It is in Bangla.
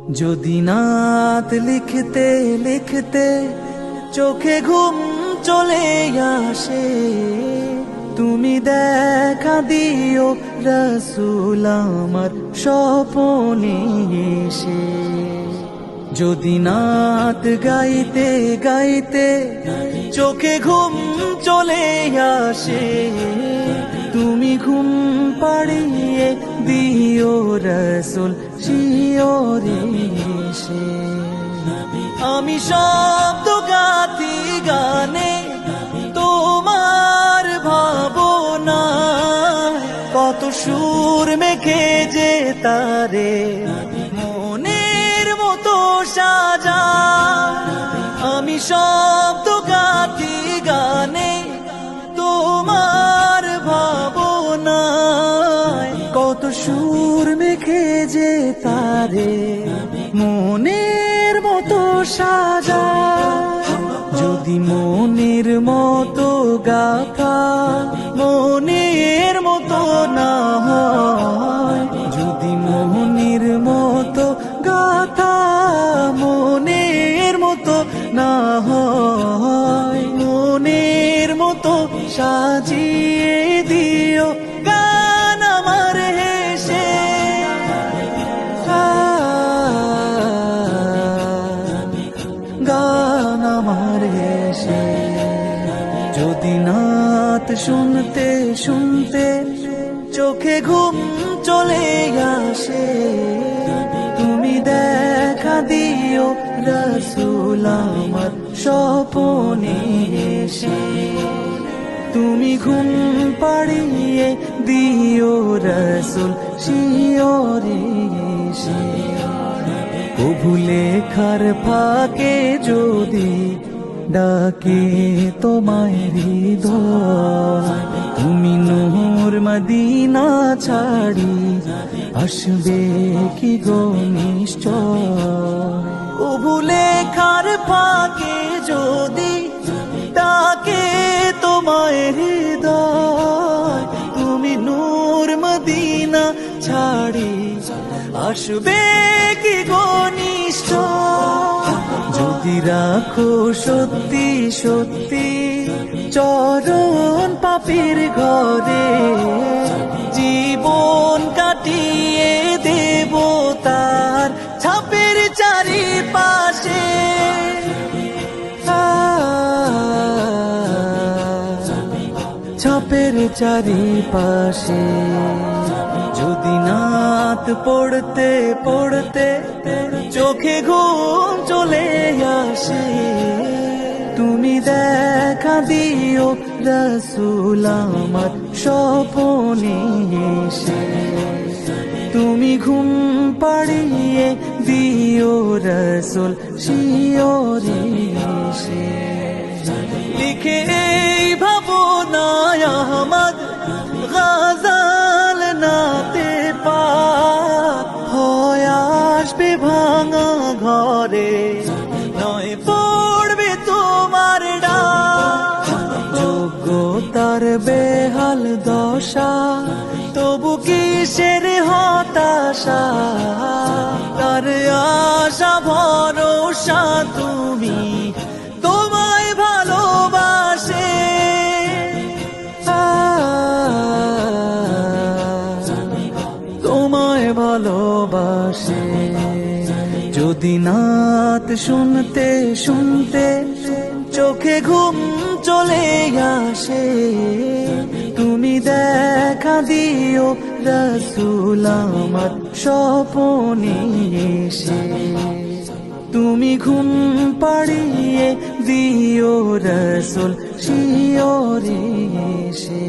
যদি নাত লিখতে লিখতে চোখে ঘুম চলে আসে, তুমি দেখা দিও রাসূল আমার স্বপনে এসে। যদি নাত গাইতে গাইতে চোখে ঘুম চলে আসে, তুমি ঘুম পাড়িয়ে দিও রাসূল শিয়রে এসে। আমি শব্দ গাথি গানে তোমার ভাবনা, কত সুর মেখে যে তারে মনের মতো সাজা। আমি শব্দ গাথি গানে তোমার ভাবনা, কত সুর মেখে যে তারে মনের মতো সাজা। যদি মনের মতো গাথা মনের মতো না হয়, যদি মনের মতো গাথা মনের মতো না হয়, মনের মতো সাজিয়ে দিও গান আমার হেসে। গান আমার হেসে। যদি নাত শুনতে শুনতে চোখে ঘুম চলে আসে, তুমি দেখা দিও রাসূল আমার স্বপনে এসে। তুমি ঘুম পাড়িয়ে দিও রাসূল শিয়রে এসে। কভু লেখার ফাঁকে যদি ডাকে তোমায় হৃদয়, তুমি নূর মদিনা ছাড়ি আসবে কি গো নিশ্চয়। কভু লেখার ফাঁকে যদি ডাকে তোমায় হৃদয়, তুমি নূর মদিনা ছাড়ি আসবে কি গো নিশ্চয়। যদি রাখো সত্যি সত্যি চরণ পাপীর ঘরে, জীবন কাটিয়ে দেব তার ছাপের চারিপাশে। ছাপের চারিপাশে। যদি নাত পড়তে পড়তে চোখে ঘুম চলে আসে, তুমি দেখা দিও রাসূল আমার স্বপনে এসে। তুমি ঘুম পাড়িয়ে দিও রাসূল শিয়রে এসে। লিখে এই ভাবনায় আহমদ গাজাল নাতে পাক হয় আসবে ভাঙা ঘরে, নয় পড়বে তোমার ডাক। যোগ্যতার বেহাল দশা তবু কিসের হতাশা, তার আশা ভরসা তুমি তোমায় ভালোবাসে। তোমায় ভালোবাসে। যদি নাত শুনতে শুনতে চোখে ঘুম চলে আসে, তুমি দেখা দিও রাসূল আমার স্বপনে এসে। তুমি ঘুম পাড়িয়ে দিও রাসূল শিয়রে এসে।